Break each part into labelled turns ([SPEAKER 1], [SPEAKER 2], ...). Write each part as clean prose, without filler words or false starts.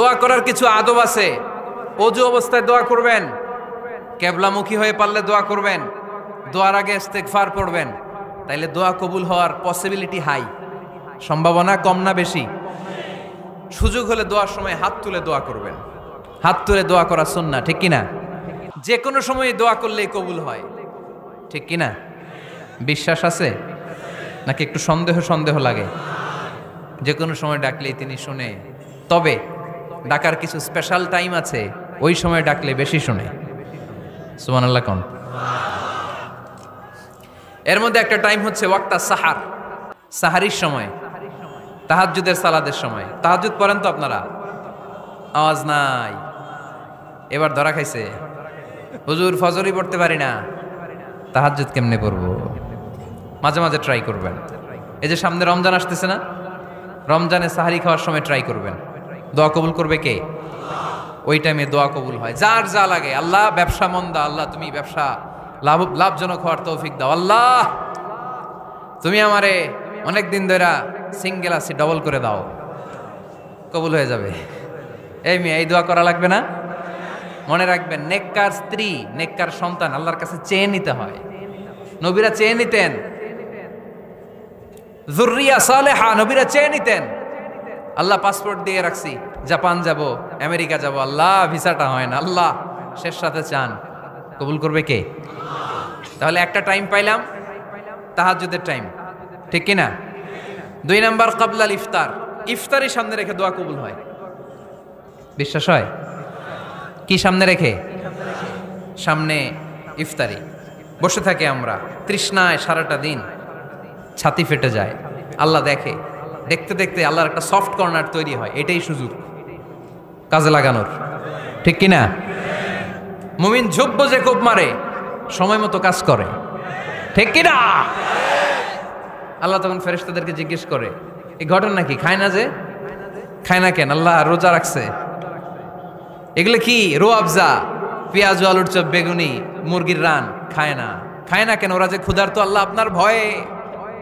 [SPEAKER 1] দোয়া করার কিছু আদব আছে। ওযু অবস্থায় দোয়া করবেন, কিবলামুখী হয়ে পারলে দোয়া করবেন, দোয়ার আগে ইস্তেগফার পড়বেন, তাইলে দোয়া কবুল হওয়ার পসিবিলিটি হাই, সম্ভাবনা কম না বেশি? সুযোগ হলে দোয়ার সময় হাত তুলে দোয়া করবেন, হাত তুলে দোয়া করা সুন্নাহ, ঠিক কিনা? যে কোনো সময় দোয়া করলেই কবুল হয়, ঠিক কিনা? বিশ্বাস আছে নাকি একটু সন্দেহ সন্দেহ লাগে? যে কোনো সময় ডাকলেই তিনি শুনে, তবে ডাকার কিছু স্পেশাল টাইম আছে, ওই সময় ডাকলে বেশি শুনে। সুবহানাল্লাহ কোন? এর মধ্যে একটা টাইম হচ্ছে ওয়াক্তা সাহার, সাহারির সময়, তাহাজ্জুদের সালাদের সময়। তাহাজ্জুদ পড়েন তো আপনারা? আওয়াজ নাই, এবার ধরা খাইছে। হুজুর ফজরই পড়তে পারি না, তাহাজ্জুদ কেমনে পড়বো? মাঝে মাঝে ট্রাই করবেন। এই যে সামনে রমজান আসতেছে না, রমজানে সাহারি খাওয়ার সময় ট্রাই করবেন। দোয়া কবুল করবে কে? ওই টাইমে দোয়া কবুল হয়। যার যা লাগে, আল্লাহ ব্যবসা মন্দা, আল্লাহ তুমি ব্যবসা লাভজনক হওয়ার তৌফিক দাও, আল্লাহ তুমি আমারে অনেক দিন ধরে সিঙ্গেল আছি, ডবল করে দাও, কবুল হয়ে যাবে। এই মেয়ে, এই দোয়া করা লাগবে না? মনে রাখবেন, নেককার স্ত্রী, নেককার সন্তান আল্লাহর কাছে চেয়ে নিতে হয়। নবীরা চেয়ে নিতেন, যুররিয়া সালেহা নবীরা চেয়ে নিতেন। আল্লাহ পাসপোর্ট দিয়ে রাখছি, জাপান যাব, আমেরিকা যাব, আল্লাহ ভিসাটা হয় না, আল্লাহ শেষ সাথে চান, কবুল করবে কে? তাহলে একটা টাইম পাইলাম, তাহাজ্জুদের টাইম, ঠিক কিনা? 2 নাম্বার ক্বাবলাল ইফতার, ইফতারি সামনে রেখে দোয়া কবুল হয়। বিশ্বাস হয়? কি সামনে রেখে? সামনে ইফতারি। বসে থাকে আমরা তৃষ্ণায়, সারাটা দিন ছাতি ফেটে যায়, আল্লাহ দেখে, দেখতে দেখতে আল্লাহর একটা সফট কর্নার তৈরি হয়। এটাই সুযোগ কাজে লাগানোর, ঠিক কিনা? মুমিন ঝুব্ব যে কোপ মারে, সময় মতো কাজ করে, ঠিক কিনা? আল্লাহ তখন ফেরেশতাদেরকে জিজ্ঞেস করে, এই ঘটনা কি? খায় না যে? খায় না কেন? আল্লাহ রোজা রাখছে। এগুলো কি? রো আফজা, পেঁয়াজ, আলুর চপ, বেগুনি, মুরগির রান, খায় না। খায় না কেন? ওরা যে ক্ষুধার্ত, আল্লাহ আপনার ভয়ে।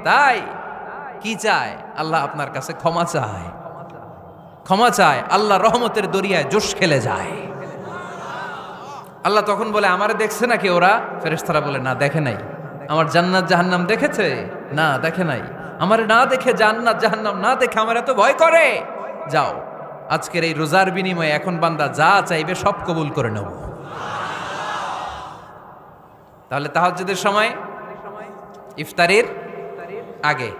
[SPEAKER 1] তাই কি চায়? আল্লাহ আপনার কাছে ক্ষমা চায়, ক্ষমা চায়। আল্লাহ রহমতের দরিয়ায় জোশ খেলে যায়। আল্লাহ তখন বলে, আমারে দেখছে নাকি ওরা? ফেরেশতারা বলে, না দেখে নাই। আমার জান্নাত জাহান্নাম দেখেছে? না দেখে নাই। আমারে না দেখে, জান্নাত জাহান্নাম না দেখে আমার এত ভয় করে। যাও, আজকের এই রোজার বিনিময়ে এখন বান্দা যা চাইবে সব কবুল করে নেব। তাহলে তাহাজ্জুদের সময়, ইফতারির আগে,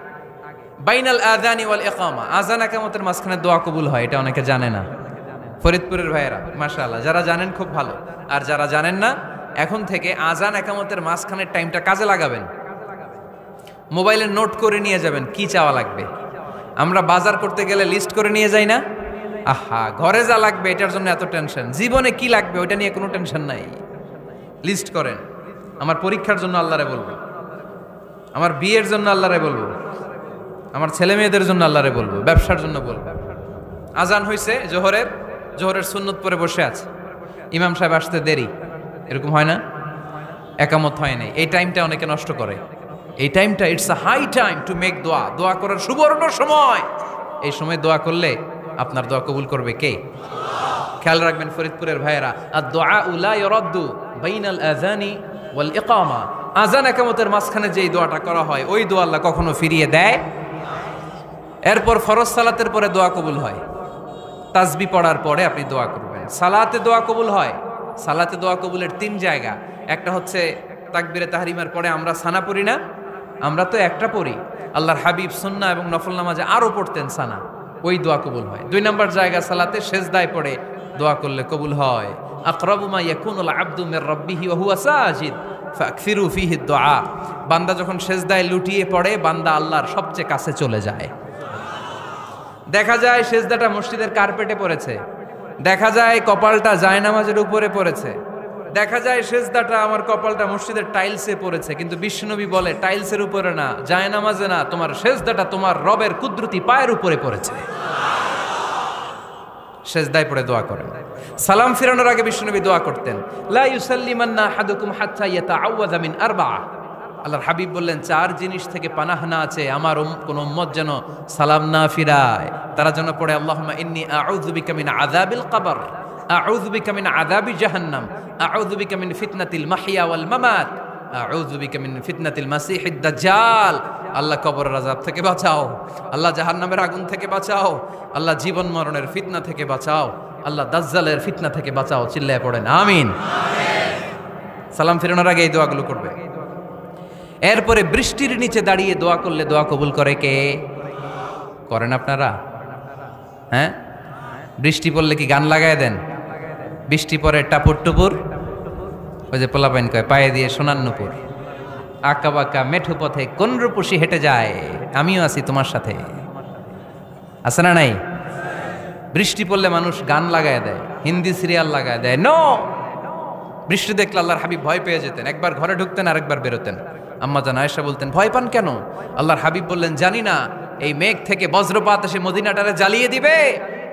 [SPEAKER 1] বাইনাল আযানি ওয়াল ইকামা, আযান ইকামতের মাঝখানে দোয়া কবুল হয়। এটা অনেকে জানে না। ফরিদপুরের ভাইয়েরা মাশাআল্লাহ, যারা জানেন খুব ভালো, আর যারা জানেন না, এখন থেকে আযান ইকামতের মাঝখানের টাইমটা কাজে লাগাবেন। মোবাইলে নোট করে নিয়ে যাবেন কি চাওয়া লাগবে। আমরা বাজার করতে গেলে লিস্ট করে নিয়ে যাই না? আহা, ঘরে যা লাগবে এটার জন্য এত টেনশন, জীবনে কি লাগবে ওইটা নিয়ে কোনো টেনশন নাই। লিস্ট করেন। আমার পরীক্ষার জন্য আল্লাহরে বলবো, আমার বিয়ের জন্য আল্লাহরে বলবো, আমার ছেলে মেয়েদের জন্য আল্লাহরে বলবো, ব্যবসার জন্য বলবো। আজান হয়েছে জোহরের সুন্নত পরে বসে আছে, ইমাম সাহেব আসতে দেরি, এরকম হয় না? একামত হয় নাই, এই টাইমটা অনেকে নষ্ট করে। এই টাইমটা it's a high time to make দোয়া, দোয়া করার সুবর্ণ সময়। এই সময় দোয়া করলে আপনার দোয়া কবুল করবে কে? খেয়াল রাখবেন ফরিদপুরের ভাইয়েরা, আদ-দুআউ লা ইউরাদ্দু বাইনাল আযানি ওয়াল ইকামা, আযান ইকামতের মাঝখানে যেই দোয়াটা করা হয় ওই দোয়া আল্লাহ কখনো ফিরিয়ে দেয়। এরপর ফরজ সালাতের পরে দোয়া কবুল হয়, তাসবিহ পড়ার পরে আপনি দোয়া করবেন। সালাতে দোয়া কবুল হয়। সালাতে দোয়া কবুলের 3 জায়গা। একটা হচ্ছে তাকবীরে তাহরিমার পরে আমরা সানা পড়ি না, আমরা তো একটা পড়ি, আল্লাহর হাবিব সুন্নাহ এবং নফল নামাজে আরো পড়তেন সানা, ওই দোয়া কবুল হয়। 2 নম্বর জায়গা, সালাতে সেজদায় পড়ে দোয়া করলে কবুল হয়। আকরাবু মা ইয়াকুনুল আবদু মির রাব্বিহি ওয়া হুয়া সাজিদ ফাকসিরু ফিহি দুআ, বান্দা যখন সেজদায় লুটিয়ে পড়ে বান্দা আল্লাহর সবচেয়ে কাছে চলে যায়। দেখা যায় সেজদাটা মসজিদের কার্পেটে পড়েছে, দেখা যায় কপালটা জায়নামাজের উপরে পড়েছে, দেখা যায় সেজদাটা আমার কপালটা মসজিদের টাইলসে পড়েছে, কিন্তু বিশ্বনবী বলে টাইলসের উপরে না, জায়নামাজে না, তোমার সেজদাটা তোমার রবের কুদরতি পায়ের উপরে পড়েছে। সেজদায় পড়ে দোয়া করেন। সালাম ফিরানোর আগে বিশ্বনবী দোয়া করতেন, লা ইউসাল্লিমান্না আহাদুকুম হাত্তা ইয়াতাআওয়াযা মিন আরবা'a, আল্লাহর হাবিব বললেন 4 জিনিস থেকে পানাহ না আছে আমার কোন উম্মত যেন সালাম না ফিরায়। তারা যেন পড়ে আল্লাহুম্মা ইন্নী আউযু বিকা মিন আযাবিল কবর, আউযু বিকা মিন আযাবি জাহান্নাম, আউযু বিকা মিন ফিতনাতিল মাহইয়া ওয়াল মামাত, আউযু বিকা মিন ফিতনাতিল মাসিহিদ দাজ্জাল। আল্লাহ কবরের আযাব থেকে বাঁচাও, আল্লাহ জাহান্নামের আগুন থেকে বাঁচাও, আল্লাহ জীবন মরণের ফিতনা থেকে বাঁচাও, আল্লাহ দাজ্জালের ফিতনা থেকে বাঁচাও। চিল্লায়ে পড়েন আমিন। সালাম ফিরানোর আগে এই দোয়াগুলো করবে। এরপরে বৃষ্টির নিচে দাঁড়িয়ে দোয়া করলে দোয়া কবুল করে কে? করেন আপনারা? হ্যাঁ, বৃষ্টি পড়লে কি গান লাগায় দেন? বৃষ্টি পরে টাপুর টুপুর, ওই যে পোলাপাইন কয় পায়ে দিয়ে সোনার নুপুর, আঁকা বাঁকা মেঠো পথে কোন রূপসী হেঁটে যায়, আমিও আছি তোমার সাথে। আছে না নাই? বৃষ্টি পড়লে মানুষ গান লাগায় দেয়, হিন্দি সিরিয়াল লাগায় দেয়। নো, বৃষ্টি দেখলে আল্লাহর হাবিব ভয় পেয়ে যেতেন, একবার ঘরে ঢুকতেন আর একবার বেরোতেন। আম্মা জান আয়েশা বলতেন ভয় পান কেন? আল্লাহর হাবিব বললেন জানি না এই মেঘ থেকে বজ্রপাত এসে মদিনাটারে জ্বালিয়ে দিবে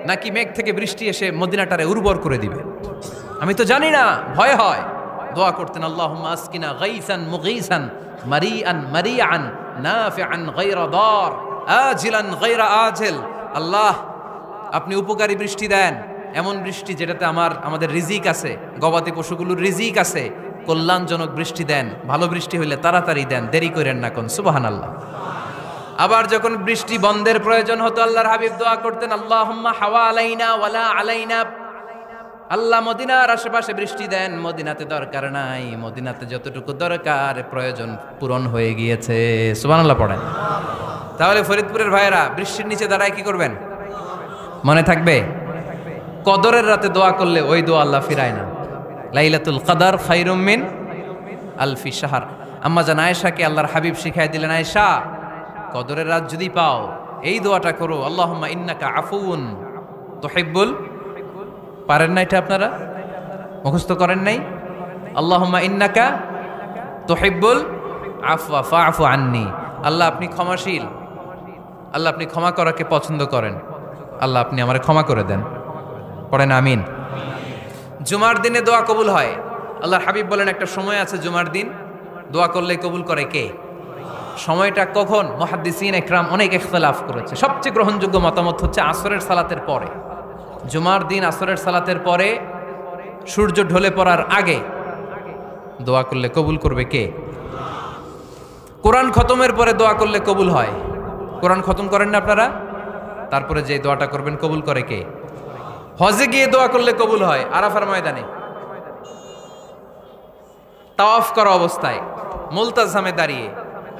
[SPEAKER 1] নাকি মেঘ থেকে বৃষ্টি এসে মদিনাটারে উর্বর করে দিবে, আমি তো জানি না, ভয় হয়। দোয়া করতেন আল্লাহুম্মা আসকিনা গাইসান মুগীসান মারিআন মারিআন নাফিআন গায়রা দার আজিলান গায়রা আজিল। আল্লাহ আপনি উপকারী বৃষ্টি দেন, এমন বৃষ্টি যেটাতে আমাদের রিজিক আছে, গবাদি পশুগুলোর রিজিক আছে। কল্যাণজনক বৃষ্টি দেন, ভালো বৃষ্টি হইলে তাড়াতাড়ি দেন, দেরি করেন না কোন। সুবহানাল্লাহ। আবার যখন বৃষ্টি বন্ধের প্রয়োজন হতো আল্লাহর হাবিব দোয়া করতেন আল্লাহুম্মা হাওয়া আলাইনা ওয়ালা আলাইনা। আল্লাহ মদিনার আশেপাশে বৃষ্টি দেন, মদিনাতে দরকার নাই, মদিনাতে যতটুকু দরকার প্রয়োজন পূরণ হয়ে গিয়েছে। সুবহানাল্লাহ পড়েন। তাহলে ফরিদপুরের ভাইয়েরা বৃষ্টির নিচে দাঁড়ায় কি করবেন মনে থাকবে? কদরের রাতে দোয়া করলে ওই দোয়া আল্লাহ ফিরায় না। লাইলাতুল কদর খায়রুম মিন আলফি শাহর। আম্মা জান আয়েশাকে আল্লাহর হাবিব শিখাই দিলেন, আয়েশা কদরের রাত যদি পাও এই দোয়াটা করো, আল্লাহুম্মা ইন্নাকা আফুউন তুহিব্বুল। পারেন না এটা? আপনারা মুখস্থ করেন নাই? আল্লাহুম্মা ইন্নাকা তুহিব্বুল আফওয়া ফাআফু আন্নি। আল্লাহ আপনি ক্ষমাশীল, আল্লাহ আপনি ক্ষমা করাকে পছন্দ করেন, আল্লাহ আপনি আমারে ক্ষমা করে দেন। পড়েন আমিন। জুমার দিনে দোয়া কবুল হয়। আল্লাহর হাবিব বলেন একটা সময় আছে জুমার দিন দোয়া করলে কবুল করে কে? সময়টা কখন? মুহাদ্দিসিন ইকরাম অনেক ইখতিলাফ করেছে। সবচেয়ে গ্রহণযোগ্য মতামত হচ্ছে আসরের সালাতের পরে। জুমার দিন আসরের সালাতের পরে সূর্য ঢলে পড়ার আগে দোয়া করলে কবুল করবে কে? কোরআন খতমের পরে দোয়া করলে কবুল হয়। কোরআন খতম করেন না আপনারা? তারপরে যে দোয়াটা করবেন কবুল করে কে? হজে গিয়ে দোয়া করলে কবুল হয়। আরাফার ময়দানে তাওয়াফ করা অবস্থায় মুলতাজামে দাঁড়িয়ে।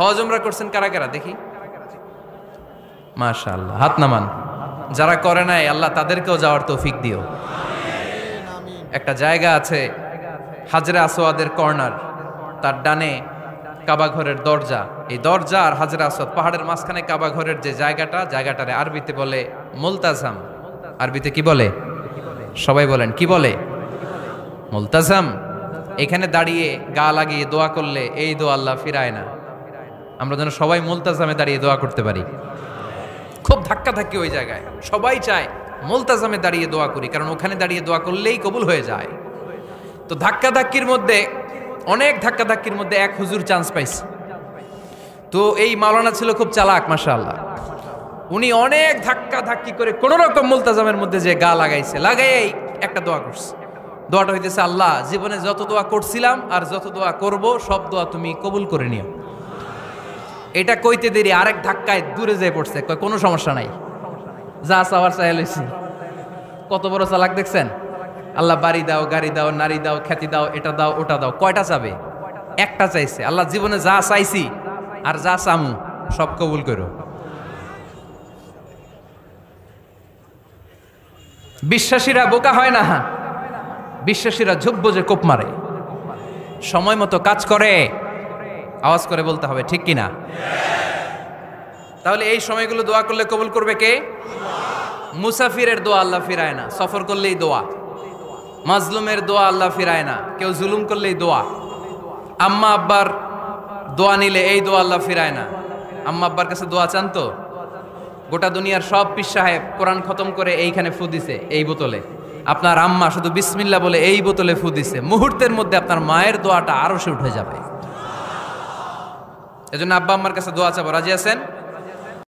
[SPEAKER 1] হজ উমরা করছেন কারা কারা দেখি? মাশাআল্লাহ, হাত নামান। যারা করে নাই আল্লাহ তাদেরকেও যাওয়ার তৌফিক দিও। একটা জায়গা আছে হাজরে আসওয়াদের কর্নার, তার ডানে কাবা ঘরের দরজা। এই দরজা আর হাজরে আসওয়াদ পাহাড়ের মাঝখানে কাবা ঘরের যে জায়গাটারে আরবিতে বলে মুলতাজাম। আরবিতে কি বলে? সবাই বলেন কি বলে? মুলতাজাম। এখানে দাঁড়িয়ে গা লাগিয়ে দোয়া করলে এই দোয়া আল্লাহ ফিরায় না। আমরা যেন সবাই মুলতাজামে দাঁড়িয়ে দোয়া করতে পারি। খুব ধাক্কা ধাক্কি ওই জায়গায়, সবাই চায় মুলতাজামে দাঁড়িয়ে দোয়া করি, কারণ ওখানে দাঁড়িয়ে দোয়া করলেই কবুল হয়ে যায়। তো ধাক্কা ধাক্কির মধ্যে, অনেক ধাক্কা ধাক্কির মধ্যে এক হুজুর চান্স পাইছে। তো এই মাওলানা ছিল খুব চালাক মাশাআল্লাহ। উনি অনেক ধাক্কা ধাক্কি করে কোন রকম মুলতাজামের মধ্যে যে গা লাগাইছে, লাগাই একটা দোয়া করছে। দোয়াটা হইতেছে আল্লাহ জীবনে যত দোয়া করছিলাম আর যত দোয়া করব সব দোয়া তুমি কবুল করে নিও। এটা কইতে দেরি আরেক ধাক্কায় দূরে যেয়ে পড়ছে, কয় কোনো সমস্যা নাই, যা চাওয়ার চাই লইছি। কত বড় চালাক দেখছেন? আল্লাহ বাড়ি দাও, গাড়ি দাও, নারী দাও, খ্যাতি দাও, এটা দাও, ওটা দাও। কয়টা চাবে? একটা চাইছে। আল্লাহ জীবনে যা চাইছি আর যা চামু সব কবুল করো। বিশ্বাসীরা বোকা হয় না, বিশ্বাসীরা ঝুব্ব যে কোপ মারে। সময় মতো কাজ করে, আওয়াজ করে বলতে হবে ঠিক কিনা? তাহলে এই সময়গুলো দোয়া করলে কবুল করবে কে? মুসাফিরের দোয়া আল্লাহ ফিরায় না, সফর করলেই দোয়া। মাজলুমের দোয়া আল্লাহ ফিরায় না, কেউ জুলুম করলেই দোয়া। আম্মা আব্বার দোয়া নিলে এই দোয়া আল্লাহ ফিরায় না। আম্মা আব্বার কাছে দোয়া চান তো? গোটা দুনিয়ার সব পীর সাহেব কোরআন খতম করে এইখানে ফু দিছে এই বোতলে, আপনার আম্মা শুধু বিসমিল্লাহ বলে এই বোতলে ফু দিছে, মুহূর্তের মধ্যে আপনার মায়ের দোয়াটা আরো সে উঠে যাবে। এজন্য আব্বা আম্মার কাছে দোয়া চাবো, রাজি আছেন?